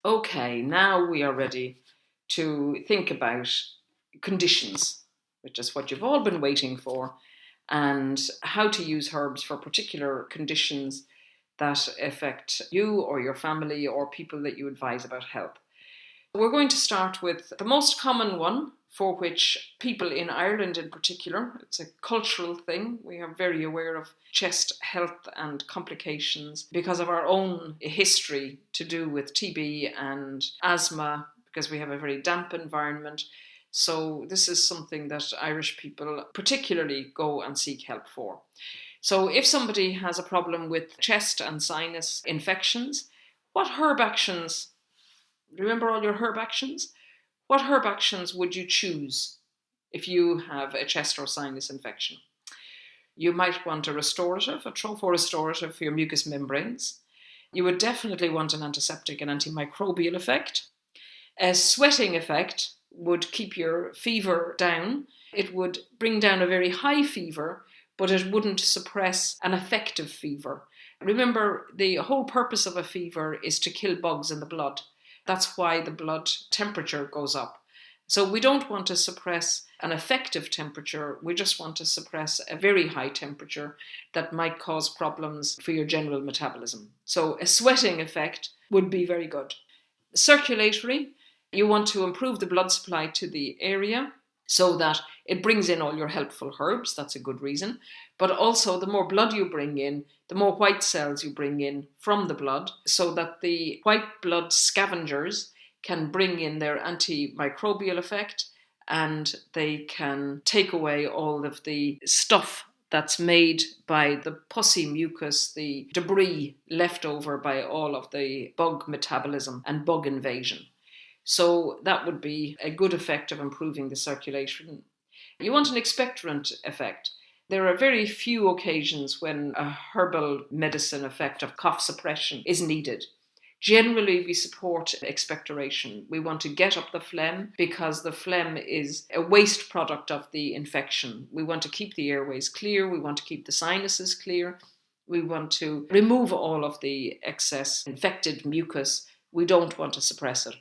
Okay, now we are ready to think about conditions, which is what you've all been waiting for, and how to use herbs for particular conditions that affect you or your family or people that you advise about health. We're going to start with the most common one, for which people in Ireland in particular, it's a cultural thing. We are very aware of chest health and complications because of our own history to do with TB and asthma, because we have a very damp environment. So this is something that Irish people particularly go and seek help for. So if somebody has a problem with chest and sinus infections, what herb actions, remember all your herb actions? What herb actions would you choose if you have a chest or sinus infection? You might want a restorative, a trophorestorative for your mucous membranes. You would definitely want an antiseptic and antimicrobial effect. A sweating effect would keep your fever down. It would bring down a very high fever, but it wouldn't suppress an effective fever. Remember, the whole purpose of a fever is to kill bugs in the blood. That's why the blood temperature goes up. So we don't want to suppress an effective temperature. We just want to suppress a very high temperature that might cause problems for your general metabolism. So a sweating effect would be very good. Circulatory, you want to improve the blood supply to the area so that it brings in all your helpful herbs. That's a good reason. But also, the more blood you bring in, the more white cells you bring in from the blood, so that the white blood scavengers can bring in their antimicrobial effect and they can take away all of the stuff that's made by the pussy mucus, the debris left over by all of the bug metabolism and bug invasion. So that would be a good effect of improving the circulation. You want an expectorant effect. There are very few occasions when a herbal medicine effect of cough suppression is needed. Generally, we support expectoration. We want to get up the phlegm because the phlegm is a waste product of the infection. We want to keep the airways clear. We want to keep the sinuses clear. We want to remove all of the excess infected mucus. We don't want to suppress it.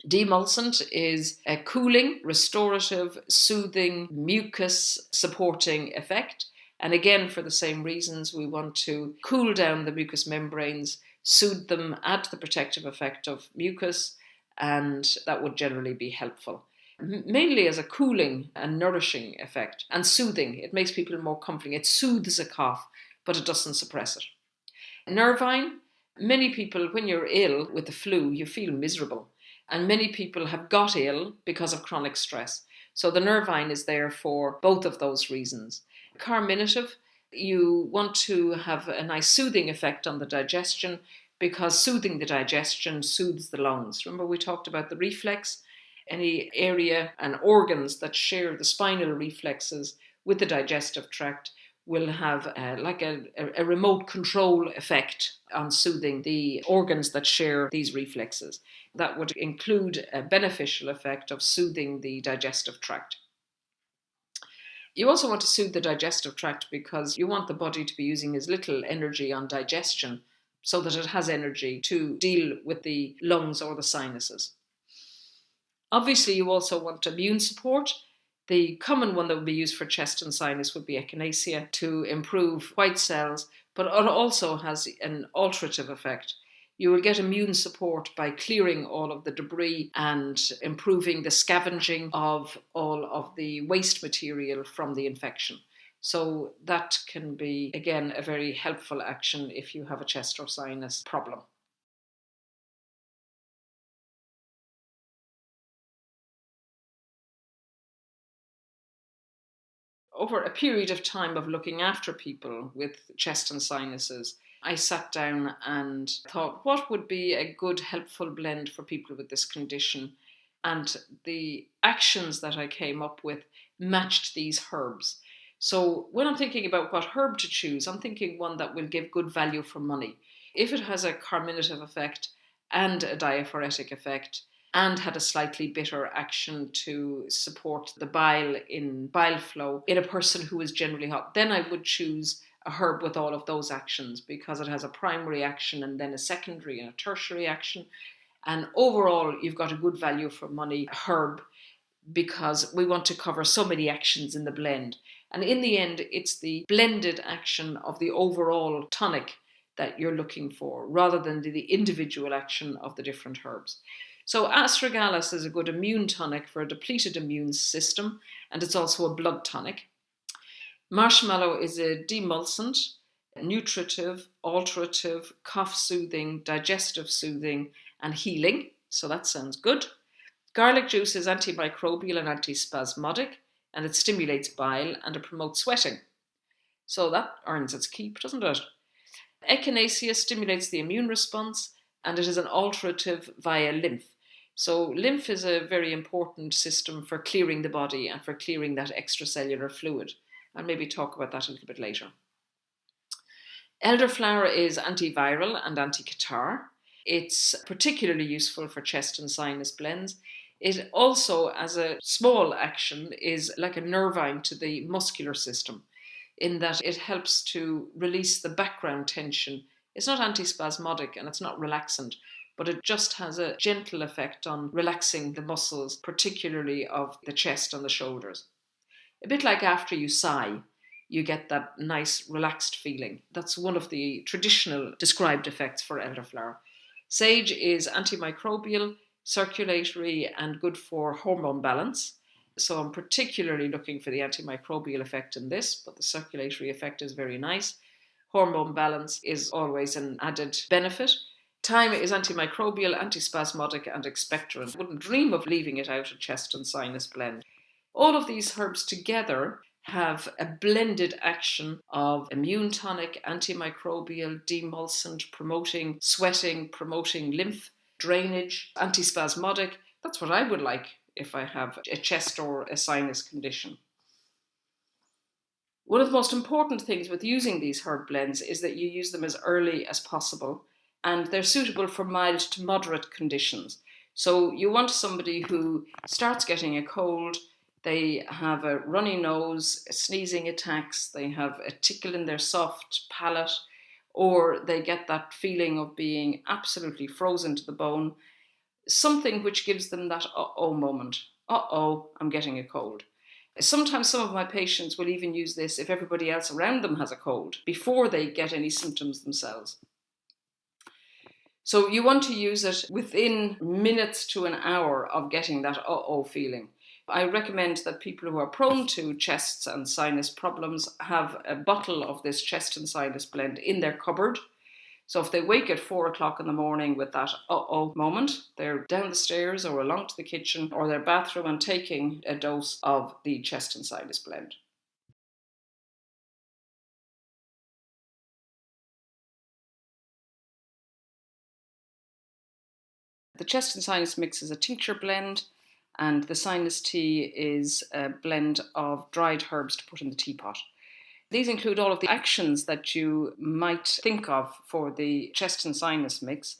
Demulcent is a cooling, restorative, soothing, mucus supporting effect. And again, for the same reasons, we want to cool down the mucous membranes, soothe them, add the protective effect of mucus, and that would generally be helpful. Mainly as a cooling and nourishing effect, and soothing. It makes people more comforting. It soothes a cough, but it doesn't suppress it. Nervine, many people, when you're ill with the flu, you feel miserable. And many people have got ill because of chronic stress. So the nervine is there for both of those reasons. Carminative, you want to have a nice soothing effect on the digestion because soothing the digestion soothes the lungs. Remember we talked about the reflex? Any area and organs that share the spinal reflexes with the digestive tract will have a remote control effect on soothing the organs that share these reflexes. That would include a beneficial effect of soothing the digestive tract. You also want to soothe the digestive tract because you want the body to be using as little energy on digestion so that it has energy to deal with the lungs or the sinuses. Obviously, you also want immune support. The common one that would be used for chest and sinus would be Echinacea to improve white cells, but it also has an alterative effect. You will get immune support by clearing all of the debris and improving the scavenging of all of the waste material from the infection. So that can be, again, a very helpful action if you have a chest or sinus problem. Over a period of time of looking after people with chest and sinuses, I sat down and thought, what would be a good, helpful blend for people with this condition? And the actions that I came up with matched these herbs. So when I'm thinking about what herb to choose, I'm thinking one that will give good value for money. If it has a carminative effect and a diaphoretic effect, and had a slightly bitter action to support the bile in bile flow in a person who is generally hot, then I would choose a herb with all of those actions because it has a primary action and then a secondary and a tertiary action. And overall, you've got a good value for money herb, because we want to cover so many actions in the blend. And in the end, it's the blended action of the overall tonic that you're looking for, rather than the individual action of the different herbs. So Astragalus is a good immune tonic for a depleted immune system, and it's also a blood tonic. Marshmallow is a demulcent, nutritive, alterative, cough soothing, digestive soothing, and healing. So that sounds good. Garlic juice is antimicrobial and antispasmodic, and it stimulates bile and it promotes sweating. So that earns its keep, doesn't it? Echinacea stimulates the immune response, and it is an alterative via lymph. So lymph is a very important system for clearing the body and for clearing that extracellular fluid. I'll maybe talk about that a little bit later. Elderflower is antiviral and anti-catarrh. It's particularly useful for chest and sinus blends. It also, as a small action, is like a nervine to the muscular system, in that it helps to release the background tension. It's not antispasmodic and it's not relaxant, but it just has a gentle effect on relaxing the muscles, particularly of the chest and the shoulders. A bit like after you sigh, you get that nice relaxed feeling. That's one of the traditional described effects for elderflower. Sage is antimicrobial, circulatory, and good for hormone balance. So I'm particularly looking for the antimicrobial effect in this, but the circulatory effect is very nice. Hormone balance is always an added benefit. Thyme is antimicrobial, antispasmodic, and expectorant. Wouldn't dream of leaving it out of chest and sinus blend. All of these herbs together have a blended action of immune tonic, antimicrobial, demulcent, promoting sweating, promoting lymph drainage, antispasmodic. That's what I would like if I have a chest or a sinus condition. One of the most important things with using these herb blends is that you use them as early as possible, and they're suitable for mild to moderate conditions. So you want somebody who starts getting a cold, they have a runny nose, sneezing attacks, they have a tickle in their soft palate, or they get that feeling of being absolutely frozen to the bone, something which gives them that uh-oh moment. Uh-oh, I'm getting a cold. Sometimes some of my patients will even use this if everybody else around them has a cold, before they get any symptoms themselves. So you want to use it within minutes to an hour of getting that uh-oh feeling. I recommend that people who are prone to chests and sinus problems have a bottle of this chest and sinus blend in their cupboard. So if they wake at 4 o'clock in the morning with that uh-oh moment, they're down the stairs or along to the kitchen or their bathroom and taking a dose of the chest and sinus blend. The chest and sinus mix is a tincture blend, and the sinus tea is a blend of dried herbs to put in the teapot. These include all of the actions that you might think of for the chest and sinus mix,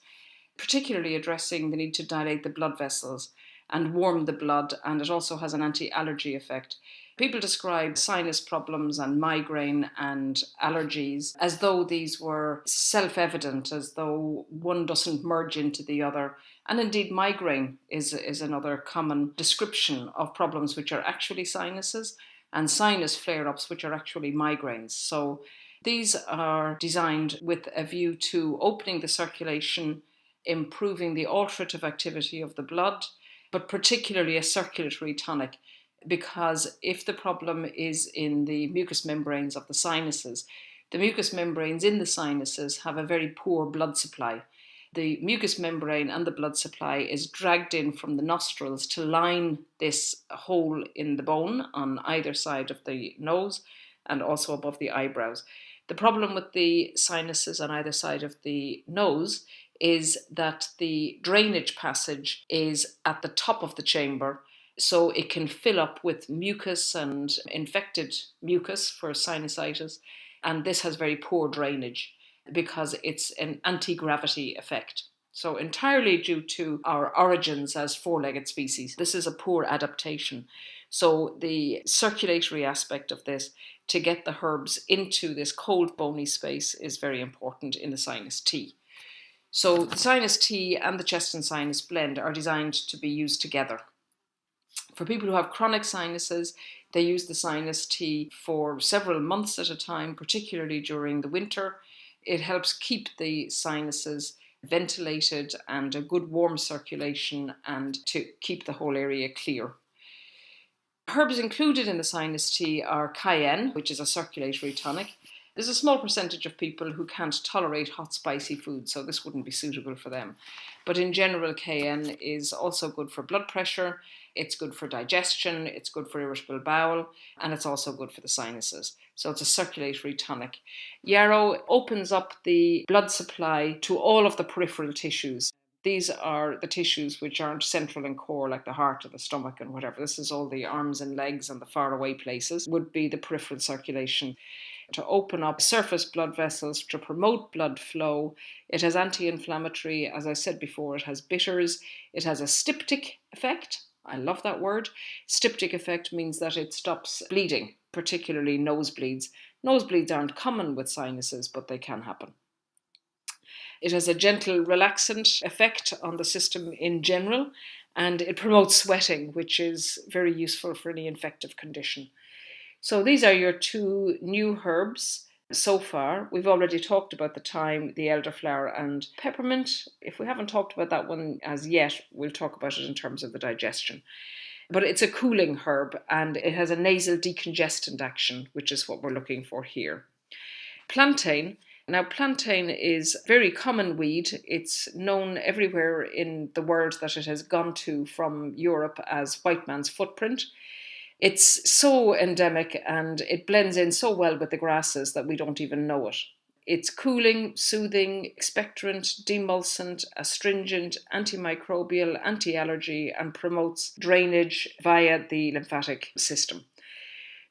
particularly addressing the need to dilate the blood vessels and warm the blood, and it also has an anti-allergy effect. People describe sinus problems and migraine and allergies as though these were self-evident, as though one doesn't merge into the other. And indeed, migraine is another common description of problems which are actually sinuses, and sinus flare-ups which are actually migraines. So these are designed with a view to opening the circulation, improving the alterative activity of the blood, but particularly a circulatory tonic, because if the problem is in the mucous membranes of the sinuses, the mucous membranes in the sinuses have a very poor blood supply. The mucous membrane and the blood supply is dragged in from the nostrils to line this hole in the bone on either side of the nose and also above the eyebrows. The problem with the sinuses on either side of the nose is that the drainage passage is at the top of the chamber, so it can fill up with mucus and infected mucus for sinusitis, and this has very poor drainage because it's an anti-gravity effect. So entirely due to our origins as four-legged species, this is a poor adaptation. So the circulatory aspect of this, to get the herbs into this cold bony space, is very important in the sinus tea. So the sinus tea and the chest and sinus blend are designed to be used together. For people who have chronic sinuses, they use the sinus tea for several months at a time, particularly during the winter. It helps keep the sinuses ventilated and a good warm circulation and to keep the whole area clear. Herbs included in the sinus tea are cayenne, which is a circulatory tonic. There's a small percentage of people who can't tolerate hot, spicy food, so this wouldn't be suitable for them. But in general, cayenne is also good for blood pressure, it's good for digestion, it's good for irritable bowel, and it's also good for the sinuses. So it's a circulatory tonic. Yarrow opens up the blood supply to all of the peripheral tissues. These are the tissues which aren't central and core, like the heart or the stomach and whatever. This is all the arms and legs and the far away places, would be the peripheral circulation. To open up surface blood vessels, to promote blood flow. It has anti-inflammatory, as I said before, it has bitters. It has a styptic effect. I love that word. Styptic effect means that it stops bleeding, particularly nosebleeds. Nosebleeds aren't common with sinuses, but they can happen. It has a gentle relaxant effect on the system in general, and it promotes sweating, which is very useful for any infective condition. So these are your two new herbs so far. We've already talked about the thyme, the elderflower, and peppermint. If we haven't talked about that one as yet, we'll talk about it in terms of the digestion. But it's a cooling herb, and it has a nasal decongestant action, which is what we're looking for here. Plantain. Now, plantain is a very common weed. It's known everywhere in the world that it has gone to from Europe as white man's footprint. It's so endemic and it blends in so well with the grasses that we don't even know it. It's cooling, soothing, expectorant, demulcent, astringent, antimicrobial, anti-allergy, and promotes drainage via the lymphatic system.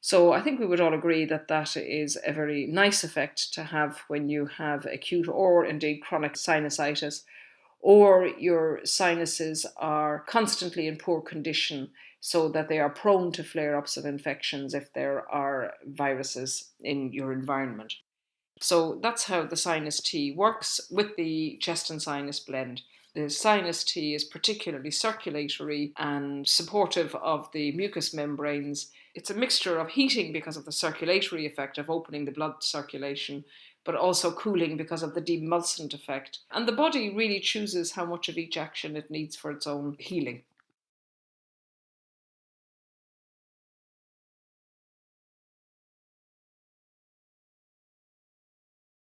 So I think we would all agree that that is a very nice effect to have when you have acute or indeed chronic sinusitis, or your sinuses are constantly in poor condition so that they are prone to flare-ups of infections if there are viruses in your environment. So that's how the sinus tea works with the chest and sinus blend. The sinus tea is particularly circulatory and supportive of the mucous membranes. It's a mixture of heating because of the circulatory effect of opening the blood circulation, but also cooling because of the demulcent effect. And the body really chooses how much of each action it needs for its own healing.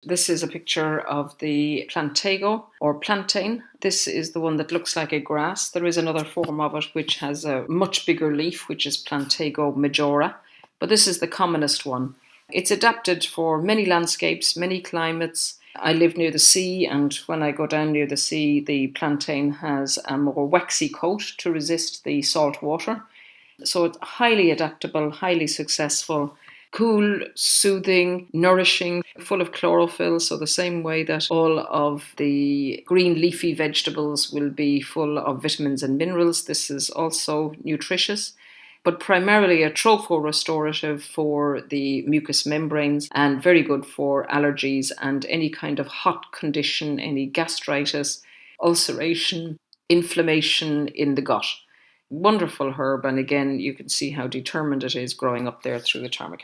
This is a picture of the plantago or plantain. This is the one that looks like a grass. There is another form of it which has a much bigger leaf, which is Plantago majora, but this is the commonest one. It's adapted for many landscapes, many climates. I live near the sea, and when I go down near the sea, the plantain has a more waxy coat to resist the salt water. So it's highly adaptable, highly successful, cool, soothing, nourishing, full of chlorophyll. So the same way that all of the green leafy vegetables will be full of vitamins and minerals, this is also nutritious, but primarily a tropho-restorative for the mucous membranes and very good for allergies and any kind of hot condition, any gastritis, ulceration, inflammation in the gut. Wonderful herb, and again, you can see how determined it is growing up there through the tarmac